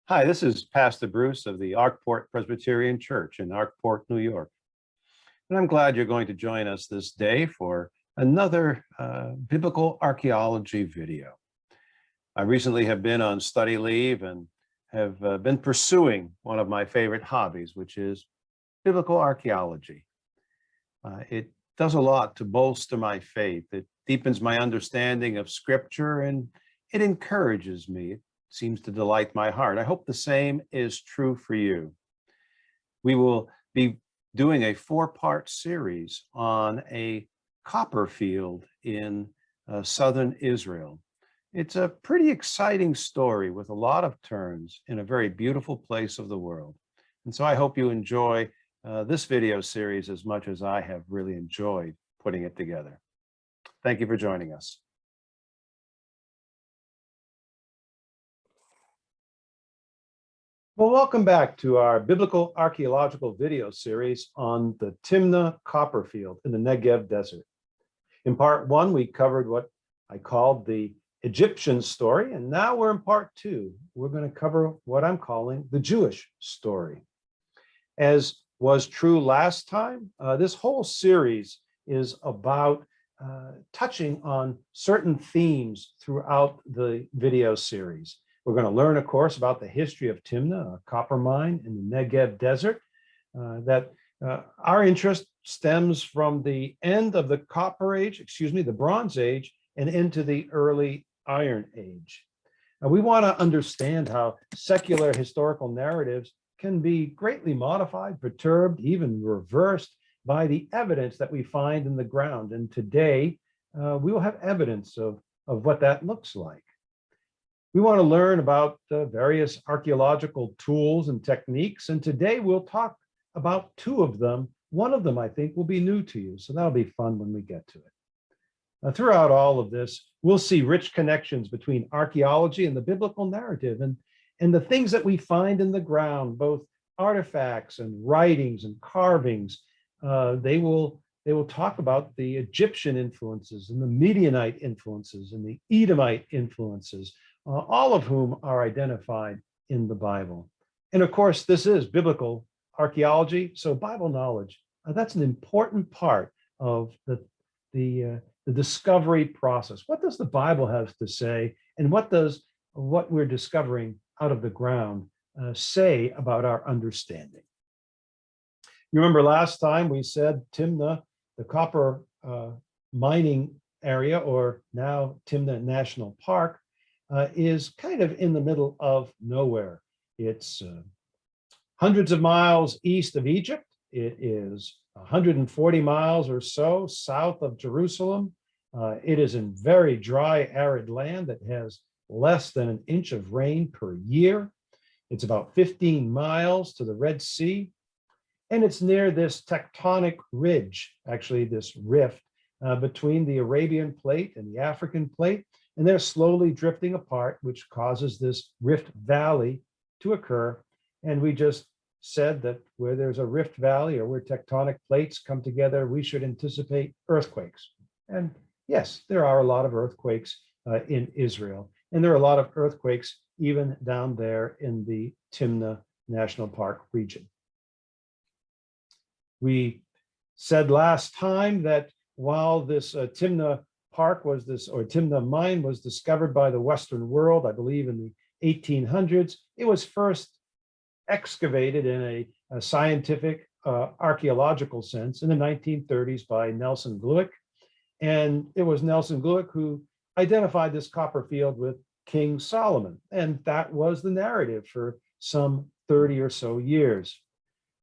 Hi, this is Pastor Bruce of the Arkport Presbyterian Church in Arkport, New York. And I'm glad you're going to join us this day for another biblical archaeology video. I recently have been on study leave and have been pursuing one of my favorite hobbies, which is biblical archaeology. It does a lot to bolster my faith. It deepens my understanding of Scripture and it encourages me. It seems to delight my heart. I hope the same is true for you. We will be doing a 4-part series on a copper field in southern Israel. It's a pretty exciting story with a lot of turns in a very beautiful place of the world. And so I hope you enjoy this video series as much as I have really enjoyed putting it together. Thank you for joining us. Well, welcome back to our biblical archaeological video series on the Timna copper field in the Negev desert. In part 1, we covered what I called the Egyptian story, and now we're in part 2. We're going to cover what I'm calling the Jewish story. As was true last time, this whole series is about touching on certain themes throughout the video series. We're going to learn, of course, about the history of Timna, a copper mine in the Negev desert. Our interest stems from the end of the the Bronze Age, and into the early Iron Age. We want to understand how secular historical narratives can be greatly modified, perturbed, even reversed by the evidence that we find in the ground. And today, we will have evidence of what that looks like. We want to learn about various archaeological tools and techniques, and today we'll talk about 2 of them. One of them, I think, will be new to you, so that'll be fun when we get to it. Throughout all of this, we'll see rich connections between archaeology and the biblical narrative, and the things that we find in the ground, both artifacts and writings and carvings. They will talk about the Egyptian influences and the Midianite influences and the Edomite influences, all of whom are identified in the Bible. And of course, this is biblical archaeology, so Bible knowledge, that's an important part of the discovery process. What does the Bible have to say, and what does what we're discovering out of the ground say about our understanding? You remember last time we said Timna, the copper mining area, or now Timna National Park, is kind of in the middle of nowhere. It's hundreds of miles east of Egypt. It is 140 miles or so south of Jerusalem. It is in very dry, arid land that has less than an inch of rain per year. It's about 15 miles to the Red Sea. And it's near this tectonic ridge, actually this rift between the Arabian plate and the African plate. And they're slowly drifting apart, which causes this rift valley to occur. And we just said that where there's a rift valley or where tectonic plates come together, we should anticipate earthquakes. And yes, there are a lot of earthquakes in Israel. And there are a lot of earthquakes even down there in the Timna National Park region. We said last time that while this Timna Park was Timna mine was discovered by the Western world, I believe in the 1800s, it was first excavated in a scientific archaeological sense in the 1930s by Nelson Glueck. And it was Nelson Glueck who identified this copper field with King Solomon. And that was the narrative for some 30 or so years.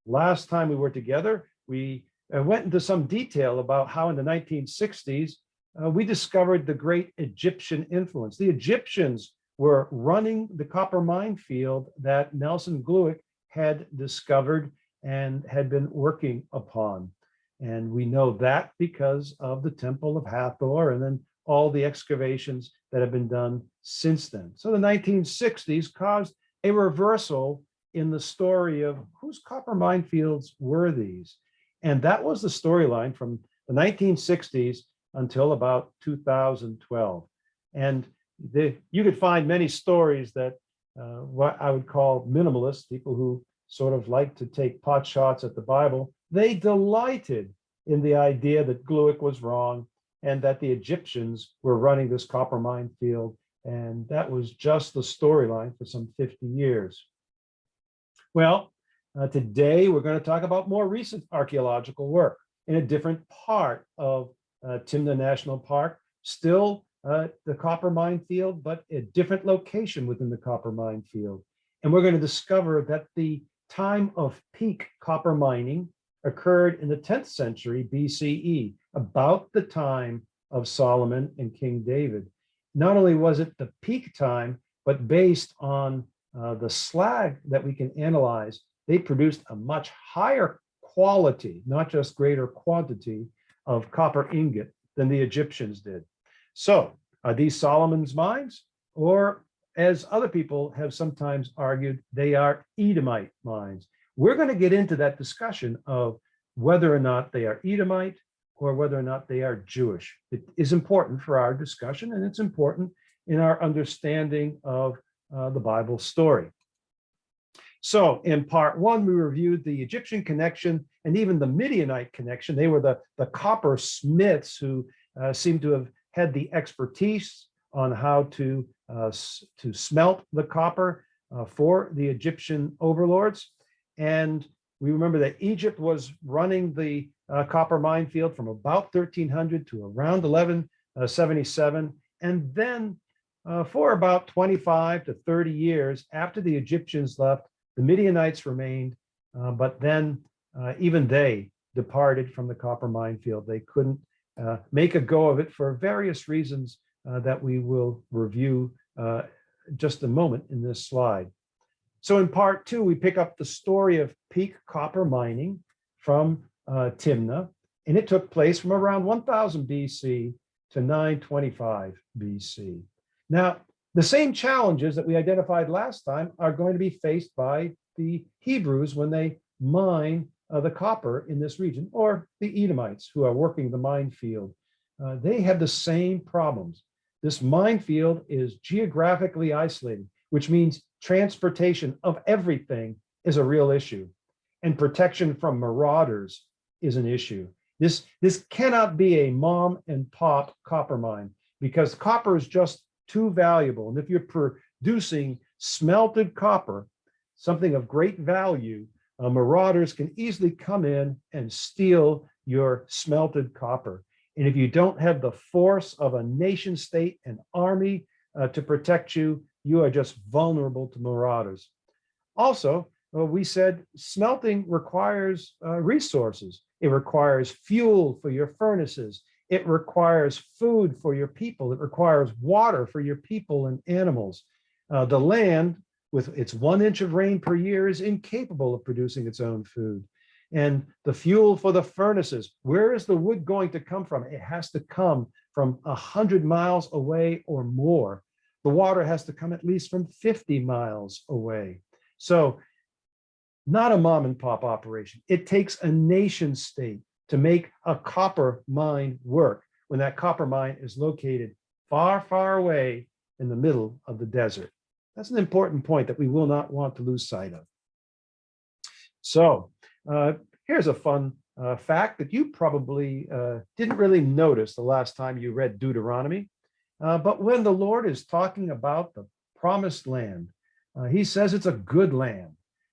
Last time we were together, we went into some detail about how in the 1960s, we discovered the great Egyptian influence. The Egyptians were running the copper mine field that Nelson Glueck had discovered and had been working upon. And we know that because of the Temple of Hathor and then all the excavations that have been done since then. So the 1960s caused a reversal in the story of whose copper mine fields were these. And that was the storyline from the 1960s until about 2012. And you could find many stories that what I would call minimalists, people who sort of like to take pot shots at the Bible, they delighted in the idea that Gluick was wrong and that the Egyptians were running this copper mine field. And that was just the storyline for some 50 years. Well, today we're going to talk about more recent archaeological work in a different part of Timna National Park, still the copper mine field, but a different location within the copper mine field. And we're going to discover that the time of peak copper mining occurred in the 10th century BCE, about the time of Solomon and King David. Not only was it the peak time, but based on the slag that we can analyze, they produced a much higher quality, not just greater quantity, of copper ingot than the Egyptians did. So are these Solomon's mines? Or, as other people have sometimes argued, they are Edomite mines. We're going to get into that discussion of whether or not they are Edomite or whether or not they are Jewish. It is important for our discussion, and it's important in our understanding of the Bible story. So in part one, we reviewed the Egyptian connection and even the Midianite connection. They were the copper smiths who seem to have had the expertise on how to smelt the copper for the Egyptian overlords. And we remember that Egypt was running the copper mine field from about 1300 to around 1177. And then for about 25 to 30 years after the Egyptians left, the Midianites remained, but then even they departed from the copper mine field. They couldn't make a go of it for various reasons that we will review just a moment in this slide. So in part two, we pick up the story of peak copper mining from Timna, and it took place from around 1000 BC to 925 BC. Now, the same challenges that we identified last time are going to be faced by the Hebrews when they mine the copper in this region, or the Edomites who are working the mine field. They have the same problems. This mine field is geographically isolated, which means transportation of everything is a real issue, and protection from marauders is an issue. This cannot be a mom and pop copper mine, because copper is just too valuable. And if you're producing smelted copper, something of great value, marauders can easily come in and steal your smelted copper. And if you don't have the force of a nation state and army to protect you, you are just vulnerable to marauders. Also, we said smelting requires resources. It requires fuel for your furnaces. It requires food for your people. It requires water for your people and animals. The land, with its 1 inch of rain per year, is incapable of producing its own food. And the fuel for the furnaces, where is the wood going to come from? It has to come from 100 miles away or more. The water has to come at least from 50 miles away. So not a mom and pop operation. It takes a nation state to make a copper mine work when that copper mine is located far, far away in the middle of the desert. That's an important point that we will not want to lose sight of. So here's a fun fact that you probably didn't really notice the last time you read Deuteronomy. But when the Lord is talking about the promised land, he says it's a good land,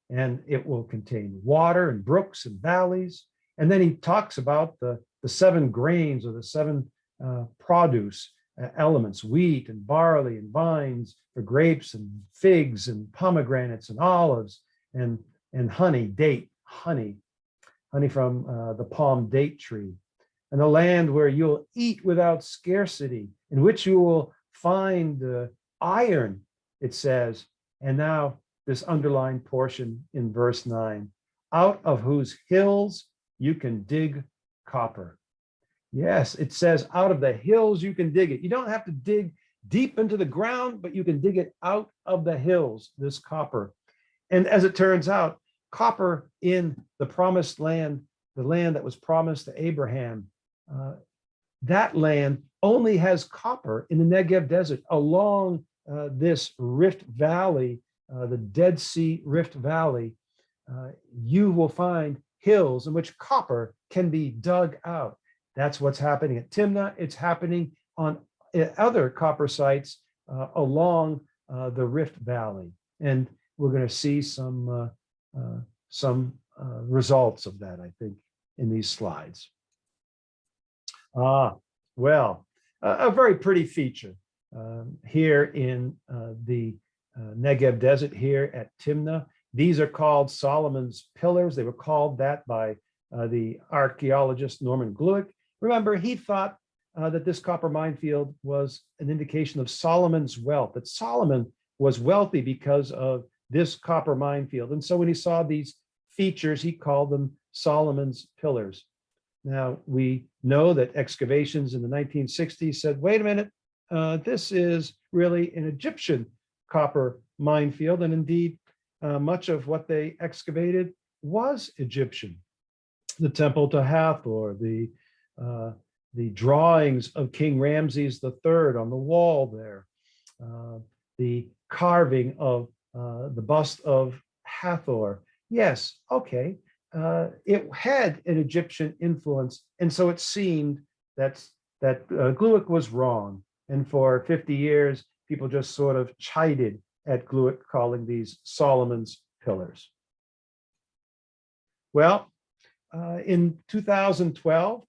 and it will contain water and brooks and valleys. And then he talks about the 7 grains, or the 7 produce elements: wheat and barley and vines for grapes and figs and pomegranates and olives and honey from the palm date tree. And a land where you'll eat without scarcity, in which you will find iron, it says. And now this underlined portion in verse 9, out of whose hills you can dig copper. Yes, it says out of the hills you can dig it. You don't have to dig deep into the ground, but you can dig it out of the hills, this copper. And as it turns out, copper in the promised land, the land that was promised to Abraham, that land only has copper in the Negev desert along this Rift Valley the Dead Sea Rift Valley, you will find hills in which copper can be dug out. That's what's happening at Timna. It's happening on other copper sites along the Rift Valley. And we're going to see some results of that, I think, in these slides. Well, a very pretty feature here in the Negev Desert here at Timna. These are called Solomon's Pillars. They were called that by the archaeologist Norman Glueck. Remember, he thought that this copper minefield was an indication of Solomon's wealth, that Solomon was wealthy because of this copper minefield. And so when he saw these features, he called them Solomon's Pillars. Now, we know that excavations in the 1960s said, wait a minute, this is really an Egyptian copper minefield. And indeed, much of what they excavated was Egyptian. The temple to Hathor, the drawings of King Ramses III on the wall there, the carving of the bust of Hathor. Yes, okay. It had an Egyptian influence, and so it seemed that Glueck was wrong. And for 50 years, people just sort of chided at Glueck, calling these Solomon's Pillars. Well, in 2012,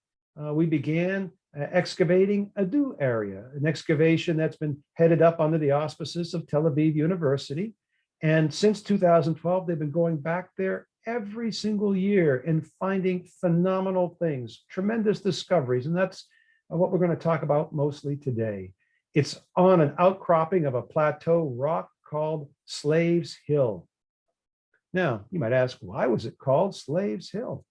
we began excavating a new area, an excavation that's been headed up under the auspices of Tel Aviv University. And since 2012, they've been going back there every single year and finding phenomenal things, tremendous discoveries. And that's what we're going to talk about mostly today. It's on an outcropping of a plateau rock called Slaves Hill. Now, you might ask, why was it called Slaves Hill?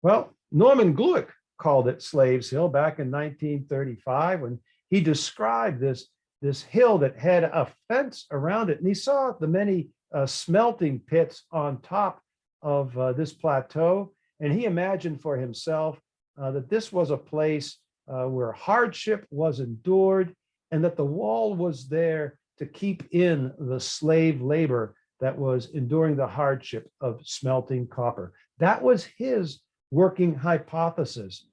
Well, Norman Glueck called it Slaves Hill back in 1935 when he described this hill that had a fence around it. And he saw the many smelting pits on top of this plateau. And he imagined for himself that this was a place where hardship was endured and that the wall was there to keep in the slave labor that was enduring the hardship of smelting copper. That was his working hypothesis.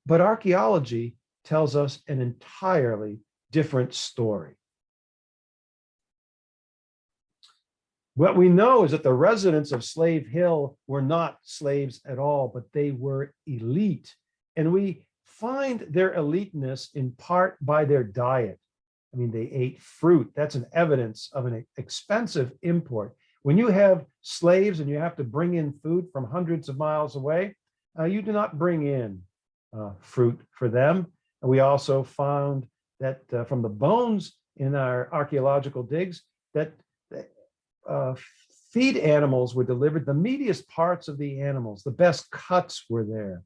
But archaeology tells us an entirely different story. What we know is that the residents of Slave Hill were not slaves at all, but they were elite. And we find their eliteness in part by their diet. I mean, they ate fruit. That's an evidence of an expensive import. When you have slaves and you have to bring in food from hundreds of miles away, you do not bring in fruit for them. And we also found that from the bones in our archaeological digs, that feed animals were delivered, the meatiest parts of the animals, the best cuts were there.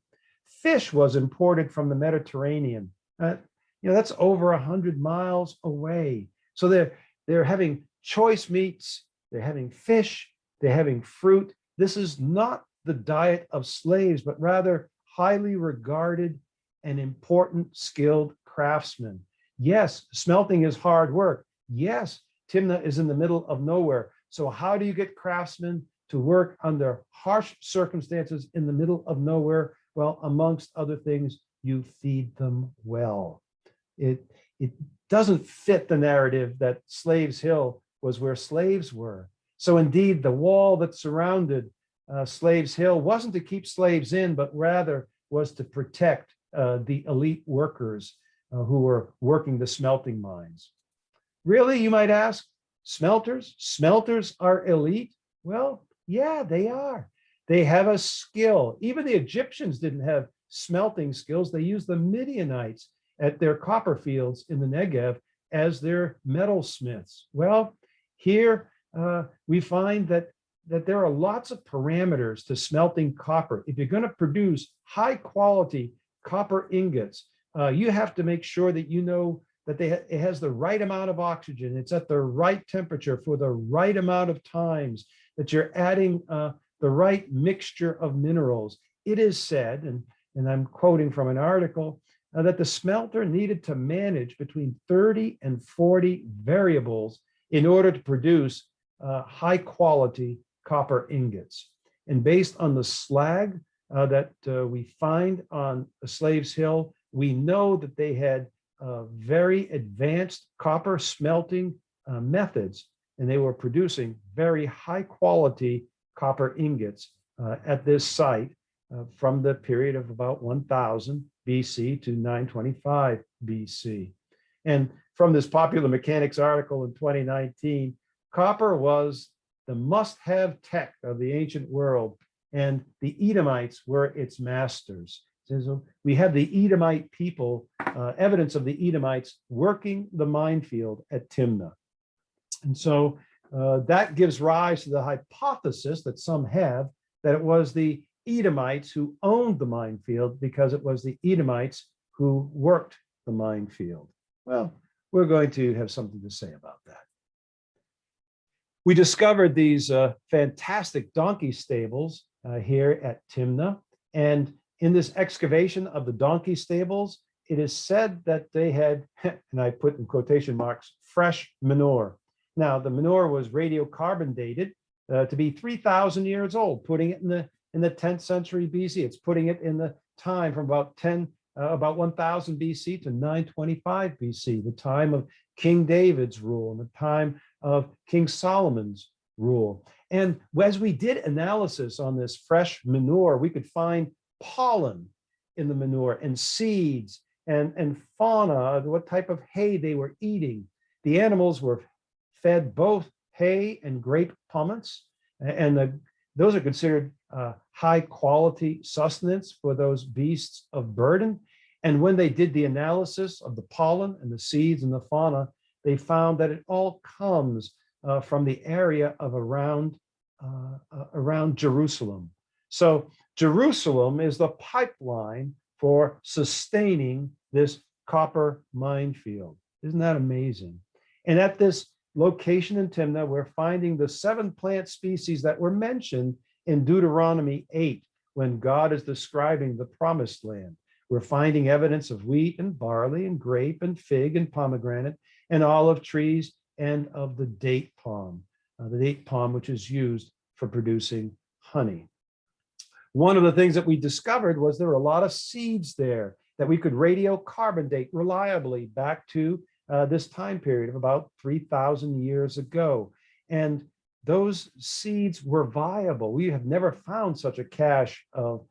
Fish was imported from the Mediterranean. That's over 100 miles away. So they're having choice meats, they're having fish, they're having fruit. This is not the diet of slaves, but rather highly regarded and important skilled craftsmen. Yes, smelting is hard work. Yes, Timna is in the middle of nowhere. So how do you get craftsmen to work under harsh circumstances in the middle of nowhere? Well, amongst other things, you feed them well. It doesn't fit the narrative that Slaves Hill was where slaves were. So indeed, the wall that surrounded Slaves Hill wasn't to keep slaves in, but rather was to protect the elite workers who were working the smelting mines. Really, you might ask, smelters? Smelters are elite? Well, yeah, they are. They have a skill. Even the Egyptians didn't have smelting skills. They used the Midianites at their copper fields in the Negev as their metalsmiths. Well, here we find that there are lots of parameters to smelting copper. If you're going to produce high quality copper ingots, you have to make sure that you know that it has the right amount of oxygen, it's at the right temperature for the right amount of times, that you're adding the right mixture of minerals. It is said, and I'm quoting from an article, that the smelter needed to manage between 30 and 40 variables in order to produce high quality copper ingots. And based on the slag that we find on Slaves Hill, we know that they had very advanced copper smelting methods, and they were producing very high quality copper ingots at this site from the period of about 1000 BC to 925 BC. And from this Popular Mechanics article in 2019, copper was the must-have tech of the ancient world, and the Edomites were its masters. So we have the Edomite people, evidence of the Edomites working the minefield at Timna. And so that gives rise to the hypothesis that some have that it was the Edomites who owned the minefield because it was the Edomites who worked the minefield. Well, we're going to have something to say about that. We discovered these fantastic donkey stables here at Timna. And in this excavation of the donkey stables, it is said that they had, and I put in quotation marks, fresh manure. Now, the manure was radiocarbon dated to be 3,000 years old, putting it in the 10th century BC. It's putting it in the time from about 1000 BC to 925 BC, the time of King David's rule and the time of King Solomon's rule. And as we did analysis on this fresh manure, we could find pollen in the manure and seeds and fauna, what type of hay they were eating. The animals were fed both hay and grape pomace, and those are considered high quality sustenance for those beasts of burden. And when they did the analysis of the pollen and the seeds and the fauna, they found that it all comes from the area of around Jerusalem. So Jerusalem is the pipeline for sustaining this copper minefield. Isn't that amazing? And at this location in Timna, we're finding the 7 plant species that were mentioned in Deuteronomy 8 when God is describing the promised land. We're finding evidence of wheat and barley and grape and fig and pomegranate and olive trees and of the date palm which is used for producing honey. One of the things that we discovered was there were a lot of seeds there that we could radiocarbon date reliably back to this time period of about 3,000 years ago. And those seeds were viable. We have never found such a cache of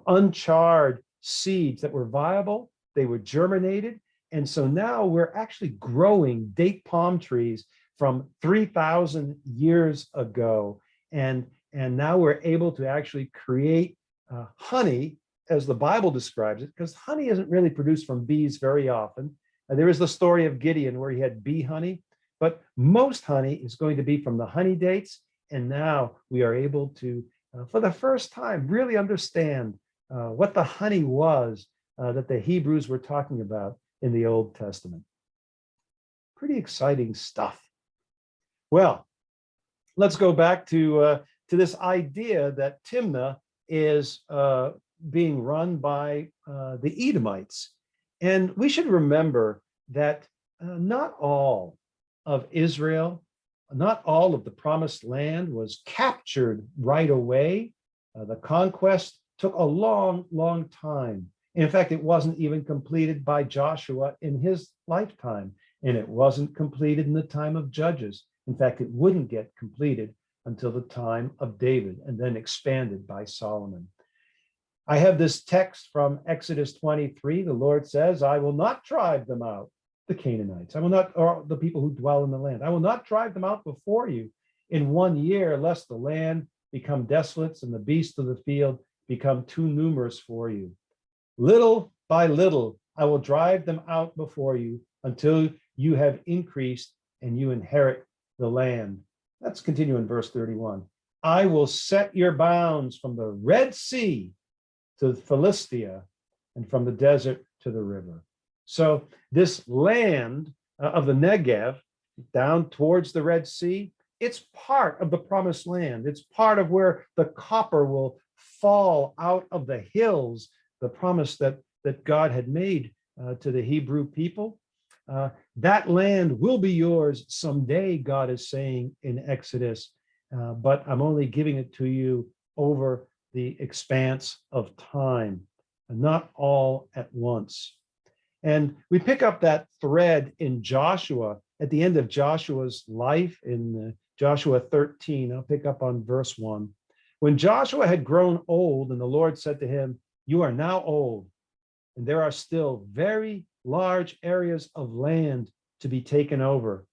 uncharred seeds that were viable. They were germinated. And so now we're actually growing date palm trees from 3,000 years ago. And now we're able to actually create honey as the Bible describes it, because honey isn't really produced from bees very often. There is the story of Gideon where he had bee honey, but most honey is going to be from the honey dates. And now we are able to, for the first time, really understand what the honey was that the Hebrews were talking about in the Old Testament. Pretty exciting stuff. Well, let's go back to this idea that Timna is being run by the Edomites. And we should remember that not all of Israel, not all of the promised land was captured right away. The conquest took a long, long time. In fact, it wasn't even completed by Joshua in his lifetime, and it wasn't completed in the time of Judges. In fact, it wouldn't get completed until the time of David and then expanded by Solomon. I have this text from Exodus 23. The Lord says, I will not drive them out, the Canaanites. I will not, or the people who dwell in the land. I will not drive them out before you in 1 year, lest the land become desolate and the beasts of the field become too numerous for you. Little by little, I will drive them out before you until you have increased and you inherit the land. Let's continue in verse 31. I will set your bounds from the Red Sea to Philistia and from the desert to the river. So this land of the Negev down towards the Red Sea, it's part of the promised land. It's part of where the copper will fall out of the hills, the promise that God had made to the Hebrew people. That land will be yours someday, God is saying in Exodus, but I'm only giving it to you over the expanse of time, and not all at once. And we pick up that thread in Joshua at the end of Joshua's life in Joshua 13. I'll pick up on verse 1. When Joshua had grown old, and the Lord said to him, "You are now old, and there are still very large areas of land to be taken over."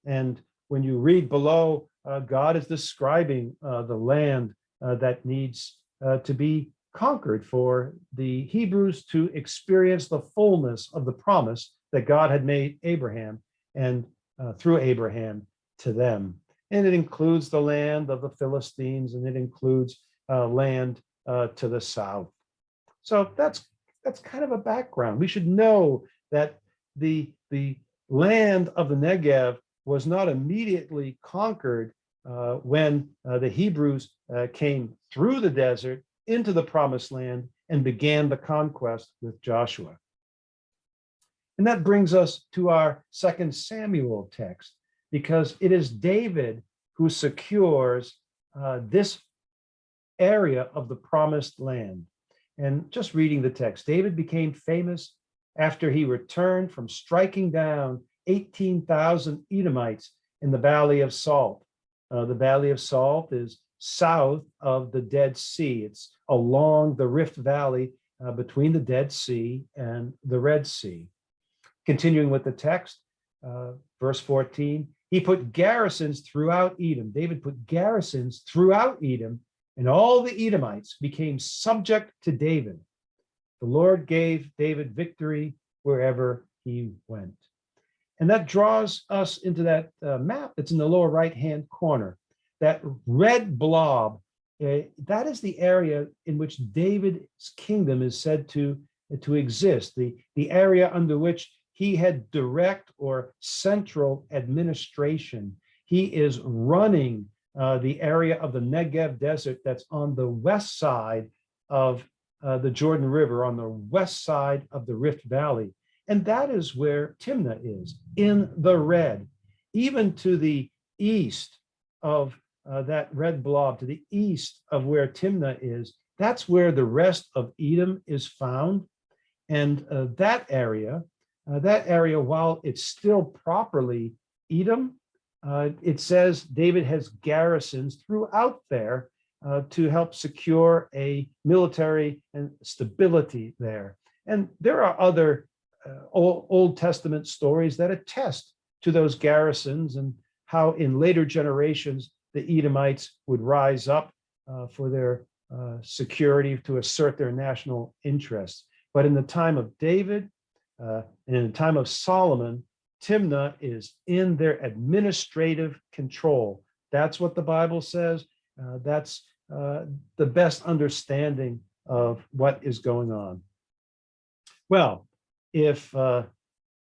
And when you read below, God is describing the land that needs to be conquered for the Hebrews to experience the fullness of the promise that God had made Abraham and through Abraham to them. And it includes the land of the Philistines, and it includes land to the south. So that's kind of a background. We should know that the land of the Negev was not immediately conquered when the Hebrews came through the desert into the promised land and began the conquest with Joshua. And that brings us to our 2 Samuel text, because it is David who secures this area of the promised land. And just reading the text, David became famous after he returned from striking down 18,000 Edomites in the Valley of Salt. The Valley of Salt is south of the Dead Sea. It's along the Rift Valley between the Dead Sea and the Red Sea. Continuing with the text, verse 14, he put garrisons throughout Edom. David put garrisons throughout Edom, and all the Edomites became subject to David. The Lord gave David victory wherever he went. And that draws us into that map that's in the lower right-hand corner. That red blob, that is the area in which David's kingdom is said to exist, the area under which he had direct or central administration. He is running the area of the Negev desert that's on the west side of the Jordan River, on the west side of the Rift Valley. And that is where Timna is, in the red. Even to the east of that red blob, to the east of where Timna is, that's where the rest of Edom is found. And that area, while it's still properly Edom, it says David has garrisons throughout there to help secure a military and stability there. And there are other Old Testament stories that attest to those garrisons and how in later generations the Edomites would rise up for their security, to assert their national interests. But in the time of David and in the time of Solomon, Timna is in their administrative control. That's what the Bible says. That's the best understanding of what is going on. Well, if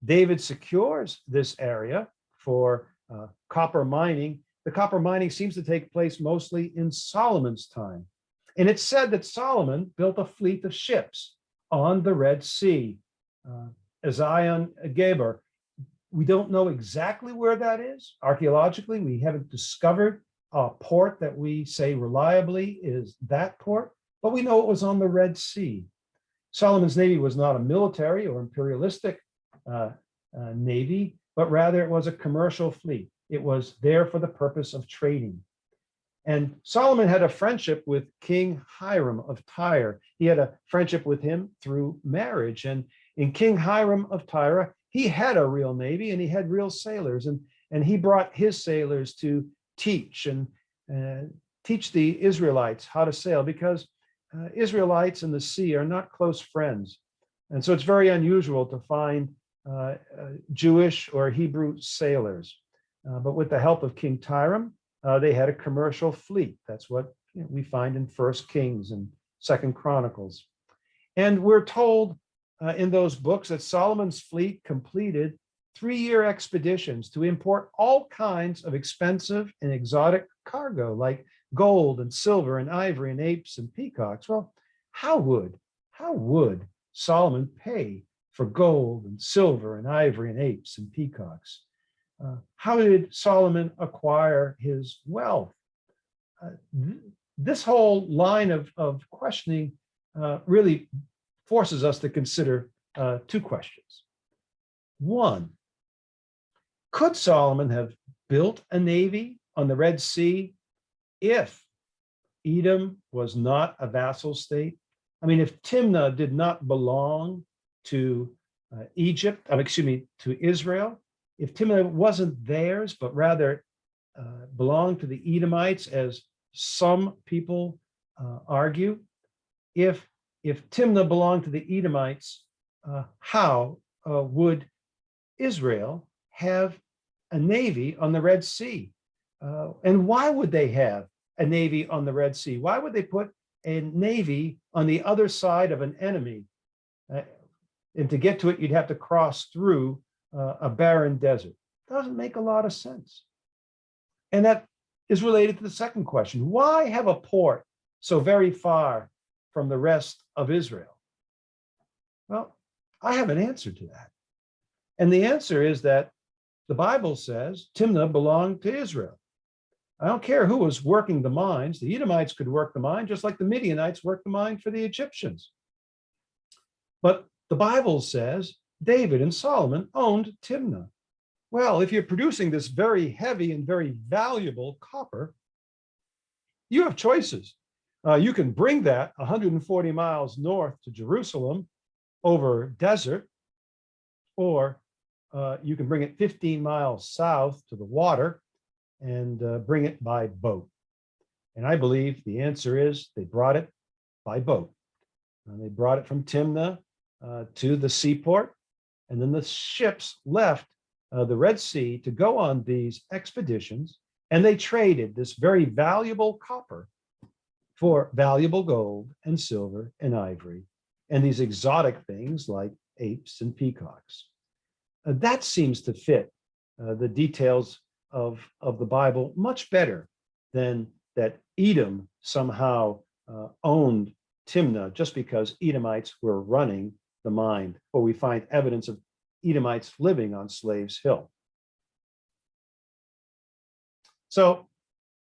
David secures this area for copper mining, the copper mining seems to take place mostly in Solomon's time. And it's said that Solomon built a fleet of ships on the Red Sea, Ezion Geber. We don't know exactly where that is. Archaeologically, we haven't discovered a port that we say reliably is that port, but we know it was on the Red Sea. Solomon's navy was not a military or imperialistic navy, but rather it was a commercial fleet. It was there for the purpose of trading. And Solomon had a friendship with King Hiram of Tyre. He had a friendship with him through marriage. And in King Hiram of Tyre, he had a real navy and he had real sailors. And he brought his sailors to teach the Israelites how to sail, because Israelites and the sea are not close friends. And so it's very unusual to find Jewish or Hebrew sailors. But with the help of King Hiram, they had a commercial fleet. That's what we find in 1 Kings and 2 Chronicles. And we're told in those books that Solomon's fleet completed 3-year expeditions to import all kinds of expensive and exotic cargo, like gold and silver and ivory and apes and peacocks. Well, how would Solomon pay for gold and silver and ivory and apes and peacocks. How did Solomon acquire his wealth? This whole line of questioning really forces us to consider two questions. One, could Solomon have built a navy on the Red Sea if Edom was not a vassal state? I mean, if Timna did not belong to to Israel, if Timna wasn't theirs, but rather belonged to the Edomites, as some people argue, if Timna belonged to the Edomites, how would Israel have a navy on the Red Sea? And why would they have a navy on the Red Sea? Why would they put a navy on the other side of an enemy? And to get to it, you'd have to cross through a barren desert. Doesn't make a lot of sense. And that is related to the second question. Why have a port so very far from the rest of Israel? Well, I have an answer to that. And the answer is that the Bible says Timna belonged to Israel. I don't care who was working the mines. The Edomites could work the mine, just like the Midianites worked the mine for the Egyptians. But the Bible says David and Solomon owned Timna. Well, if you're producing this very heavy and very valuable copper, you have choices. You can bring that 140 miles north to Jerusalem over desert, or you can bring it 15 miles south to the water and bring it by boat. And I believe the answer is they brought it by boat. And they brought it from Timna to the seaport, and then the ships left the Red Sea to go on these expeditions, and they traded this very valuable copper for valuable gold and silver and ivory and these exotic things like apes and peacocks. That seems to fit the details of the Bible much better than that Edom somehow owned Timna just because Edomites were running the mine, or we find evidence of Edomites living on Slaves Hill. So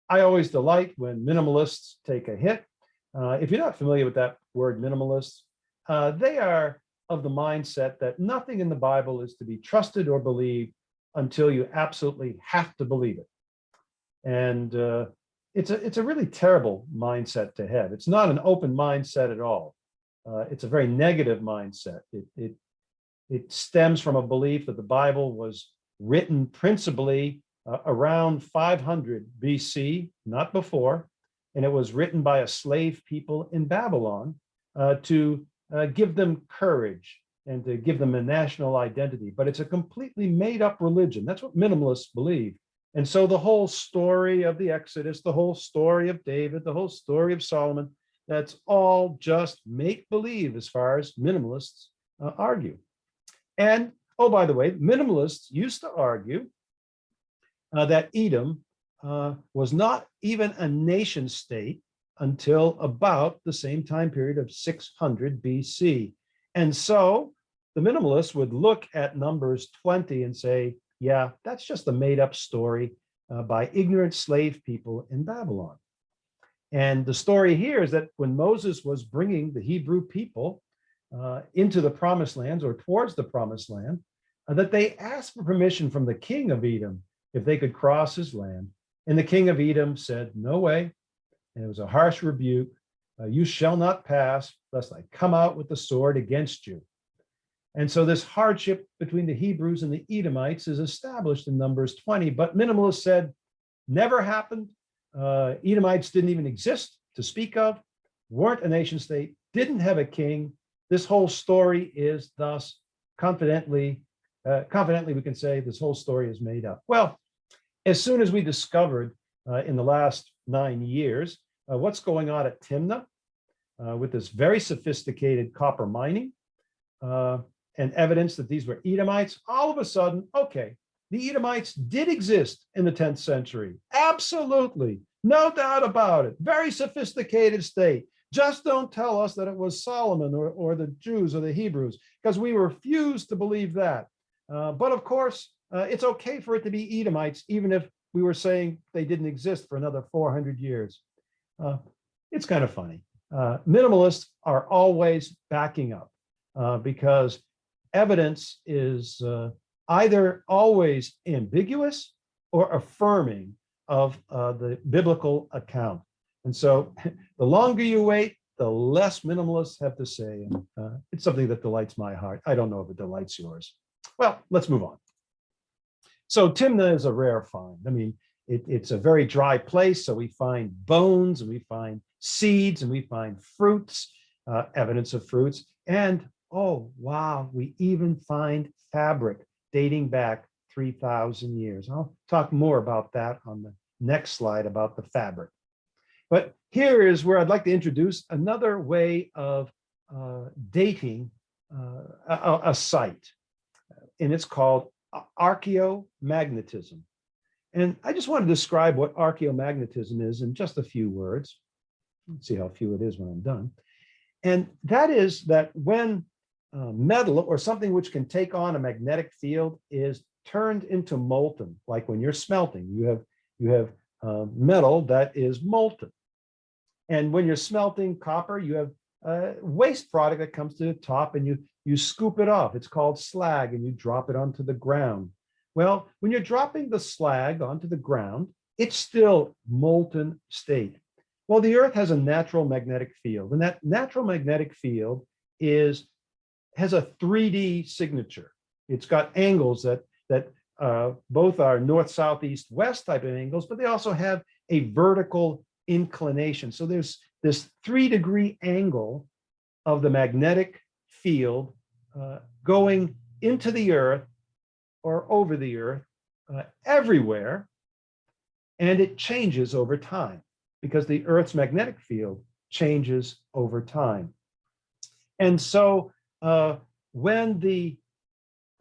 I always delight when minimalists take a hit. If you're not familiar with that word minimalists, they are of the mindset that nothing in the Bible is to be trusted or believed until you absolutely have to believe it. And it's a really terrible mindset to have. It's not an open mindset at all. It's a very negative mindset. It stems from a belief that the Bible was written principally around 500 BC, not before, and it was written by a slave people in Babylon to give them courage and to give them a national identity. But it's a completely made up religion. That's what minimalists believe. And so the whole story of the Exodus, the whole story of David, the whole story of Solomon, that's all just make-believe as far as minimalists argue. And, oh, by the way, minimalists used to argue that Edom was not even a nation state until about the same time period of 600 BC. And so the minimalists would look at Numbers 20 and say, yeah, that's just a made-up story by ignorant slave people in Babylon. And the story here is that when Moses was bringing the Hebrew people into the promised lands or towards the promised land, that they asked for permission from the king of Edom if they could cross his land. And the king of Edom said, no way. And it was a harsh rebuke. You shall not pass, lest I come out with the sword against you. And so this hardship between the Hebrews and the Edomites is established in Numbers 20. But minimalists said, never happened. Edomites didn't even exist to speak of, weren't a nation state, didn't have a king. This whole story is thus confidently we can say this whole story is made up. Well, as soon as we discovered in the last 9 years what's going on at Timna with this very sophisticated copper mining and evidence that these were Edomites, all of a sudden, okay, the Edomites did exist in the 10th century. Absolutely. No doubt about it. Very sophisticated state. Just don't tell us that it was Solomon or the Jews or the Hebrews, because we refuse to believe that. But of course, it's okay for it to be Edomites, even if we were saying they didn't exist for another 400 years. It's kind of funny. Minimalists are always backing up because evidence is either always ambiguous or affirming of the biblical account. And so the longer you wait, the less minimalists have to say. And it's something that delights my heart. I don't know if it delights yours. Well, let's move on. So Timna is a rare find. I mean, it's a very dry place. So we find bones and we find seeds and we find fruits, evidence of fruits. And oh, wow, we even find fabric dating back 3,000 years. I'll talk more about that on the next slide about the fabric. But here is where I'd like to introduce another way of dating a site, and it's called archaeomagnetism. And I just want to describe what archaeomagnetism is in just a few words. Let's see how few it is when I'm done. And that is that when metal or something which can take on a magnetic field is turned into molten, like when you're smelting, you have metal that is molten. And when you're smelting copper, you have a waste product that comes to the top and you scoop it off. It's called slag, and you drop it onto the ground. Well, when you're dropping the slag onto the ground, it's still molten state. Well, the Earth has a natural magnetic field, and that natural magnetic field has a 3D signature. It's got angles that both are north, south, east, west type of angles, but they also have a vertical inclination. So there's this 3-degree angle of the magnetic field going into the Earth or over the Earth everywhere, and it changes over time because the Earth's magnetic field changes over time. And so when the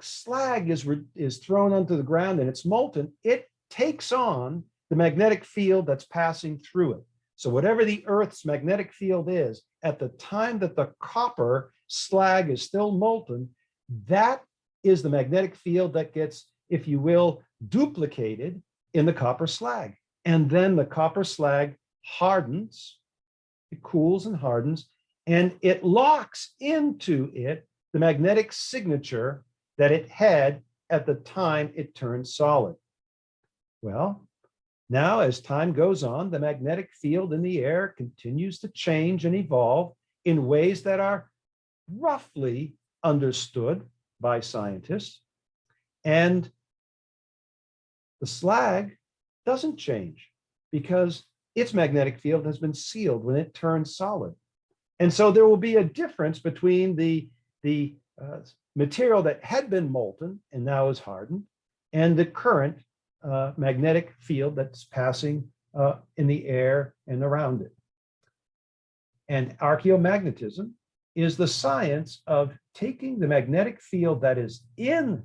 slag is thrown onto the ground and it's molten, it takes on the magnetic field that's passing through it. So whatever the Earth's magnetic field is, at the time that the copper slag is still molten, that is the magnetic field that gets, if you will, duplicated in the copper slag. And then the copper slag hardens, it cools and hardens, and it locks into it the magnetic signature that it had at the time it turned solid. Well, now as time goes on, the magnetic field in the air continues to change and evolve in ways that are roughly understood by scientists. And the slag doesn't change because its magnetic field has been sealed when it turns solid. And so there will be a difference between the material that had been molten and now is hardened and the current magnetic field that's passing in the air and around it. And archaeomagnetism is the science of taking the magnetic field that is in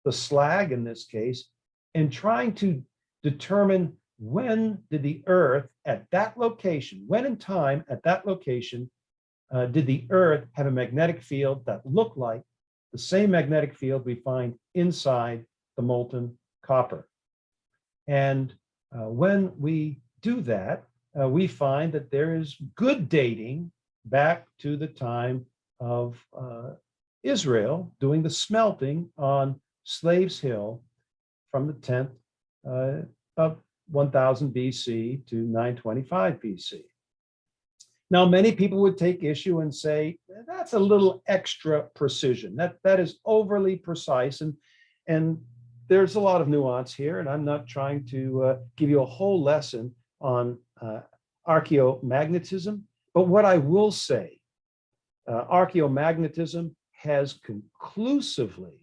the slag in this case and trying to determine when did the Earth at that location, when in time at that location, did the Earth have a magnetic field that looked like the same magnetic field we find inside the molten copper. And when we do that, we find that there is good dating back to the time of Israel doing the smelting on Slaves Hill from the 10th of 1000 BC to 925 BC. Now, many people would take issue and say, that's a little extra precision. That is overly precise. And there's a lot of nuance here, and I'm not trying to give you a whole lesson on archaeomagnetism. But what I will say, archaeomagnetism has conclusively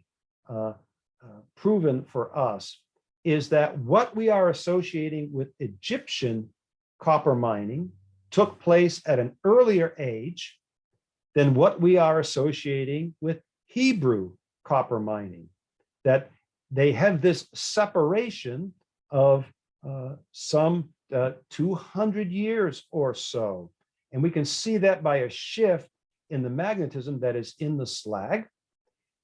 proven for us is that what we are associating with Egyptian copper mining took place at an earlier age than what we are associating with Hebrew copper mining, that they have this separation of some 200 years or so. And we can see that by a shift in the magnetism that is in the slag.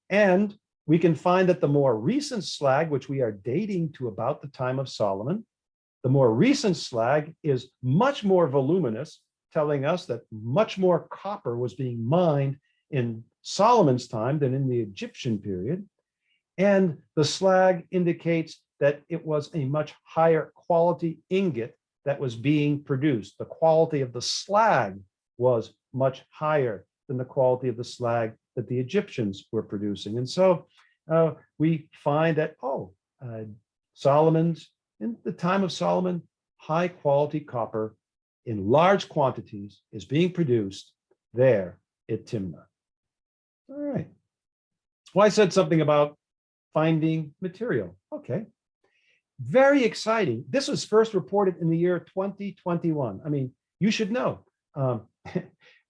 And we can find that the more recent slag, which we are dating to about the time of Solomon, the more recent slag is much more voluminous, telling us that much more copper was being mined in Solomon's time than in the Egyptian period. And the slag indicates that it was a much higher quality ingot that was being produced. The quality of the slag was much higher than the quality of the slag that the Egyptians were producing. And so we find that, in the time of Solomon, high quality copper in large quantities is being produced there at Timna. All right. Well, I said something about finding material. Okay. Very exciting. This was first reported in the year 2021. I mean, you should know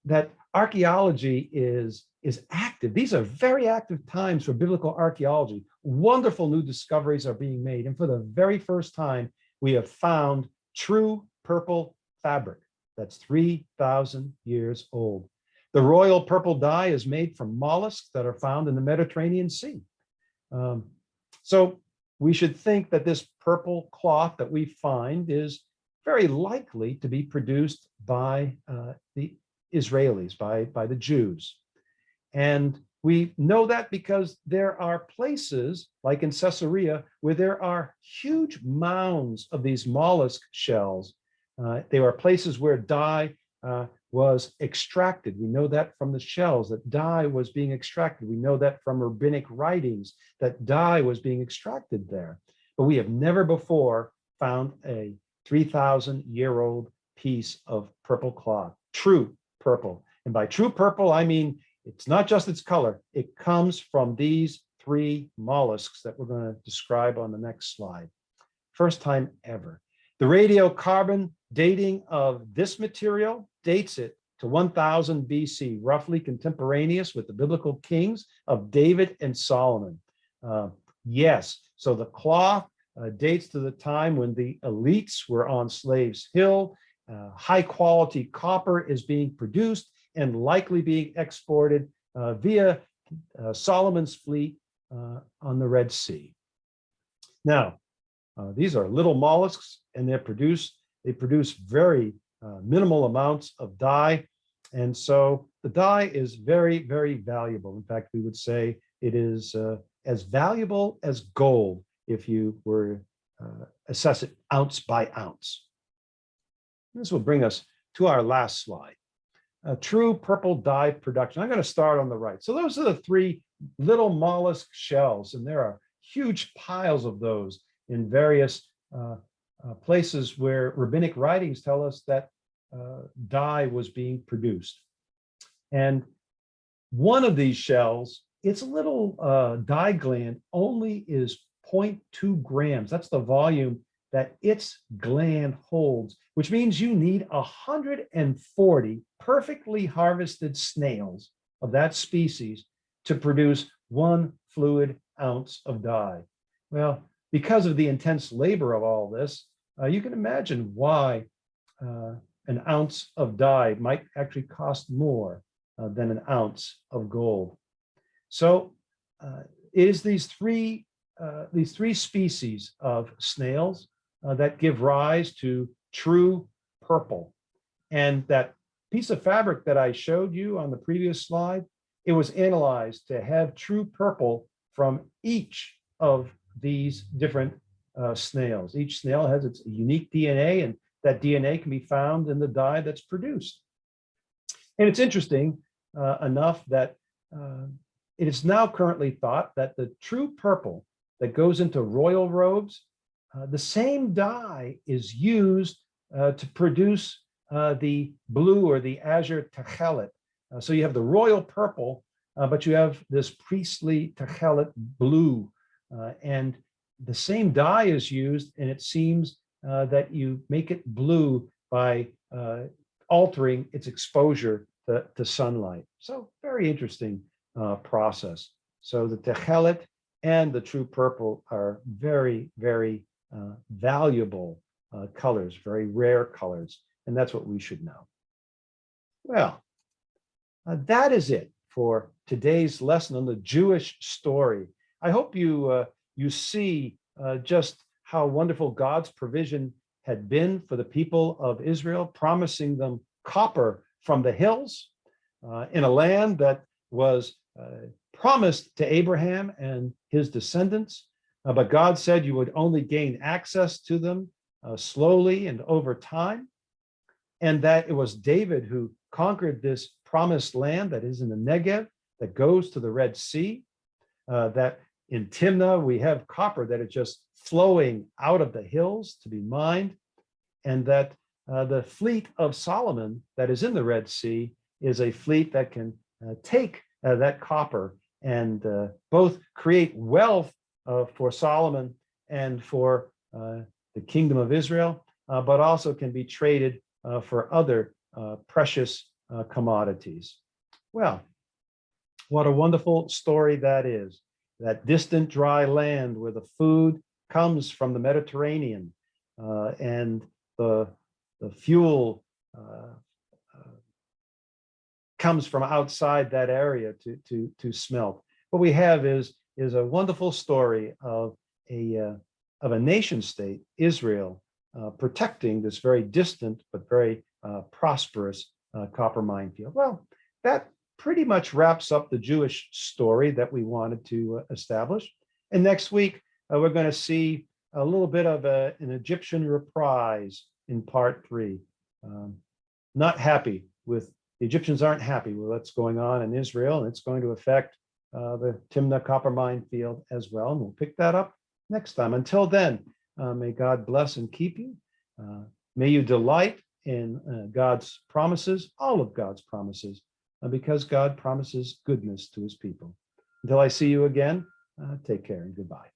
that archaeology is active. These are very active times for biblical archaeology. Wonderful new discoveries are being made. And for the very first time, we have found true purple fabric that's 3,000 years old. The royal purple dye is made from mollusks that are found in the Mediterranean Sea. So we should think that this purple cloth that we find is very likely to be produced by the Israelis, by the Jews. And we know that because there are places like in Caesarea where there are huge mounds of these mollusk shells. There are places where dye was extracted. We know that from the shells, that dye was being extracted. We know that from rabbinic writings, that dye was being extracted there. But we have never before found a 3,000-year-old piece of purple cloth, true purple. And by true purple, I mean, it's not just its color. It comes from these three mollusks that we're going to describe on the next slide. First time ever. The radiocarbon dating of this material dates it to 1000 BC, roughly contemporaneous with the biblical kings of David and Solomon. Yes, so the cloth dates to the time when the elites were on Slaves Hill. High quality copper is being produced and likely being exported via Solomon's fleet on the Red Sea. Now, these are little mollusks, and they produce very minimal amounts of dye. And so the dye is very, very valuable. In fact, we would say it is as valuable as gold if you were assess it ounce by ounce. This will bring us to our last slide. True purple dye production. I'm going to start on the right. So those are the three little mollusk shells, and there are huge piles of those in various places where rabbinic writings tell us that dye was being produced. And one of these shells, its little dye gland only is 0.2 grams. That's the volume that its gland holds, which means you need 140 perfectly harvested snails of that species to produce 1 fluid ounce of dye. Well, because of the intense labor of all this, you can imagine why an ounce of dye might actually cost more than an ounce of gold. So it is these three species of snails that give rise to true purple. And that piece of fabric that I showed you on the previous slide, it was analyzed to have true purple from each of these different snails. Each snail has its unique DNA, and that DNA can be found in the dye that's produced. And it's interesting enough that it is now currently thought that the true purple that goes into royal robes, the same dye is used to produce the blue or the azure tachelet. So you have the royal purple, but you have this priestly tachelet blue. And the same dye is used, and it seems that you make it blue by altering its exposure to sunlight. So very interesting process. So the tachelet and the true purple are very, very valuable colors, very rare colors, and that's what we should know. Well, that is it for today's lesson on the Jewish story. I hope you see just how wonderful God's provision had been for the people of Israel, promising them copper from the hills in a land that was promised to Abraham and his descendants. But God said you would only gain access to them slowly and over time, and that it was David who conquered this promised land that is in the Negev, that goes to the Red Sea, that in Timna we have copper that is just flowing out of the hills to be mined, and that the fleet of Solomon that is in the Red Sea is a fleet that can take that copper and both create wealth for Solomon and for the kingdom of Israel, but also can be traded for other precious commodities. Well, what a wonderful story that is. That distant dry land where the food comes from the Mediterranean and the fuel comes from outside that area to smelt. What we have is a wonderful story of a nation state, Israel, protecting this very distant but very prosperous copper minefield. Well, that pretty much wraps up the Jewish story that we wanted to establish. And next week, we're going to see a little bit of an Egyptian reprise in part 3. Not happy with, the Egyptians aren't happy with what's going on in Israel, and it's going to affect the Timna copper minefield as well. And we'll pick that up next time. Until then, may God bless and keep you. May you delight in God's promises, all of God's promises, because God promises goodness to his people. Until I see you again, take care and goodbye.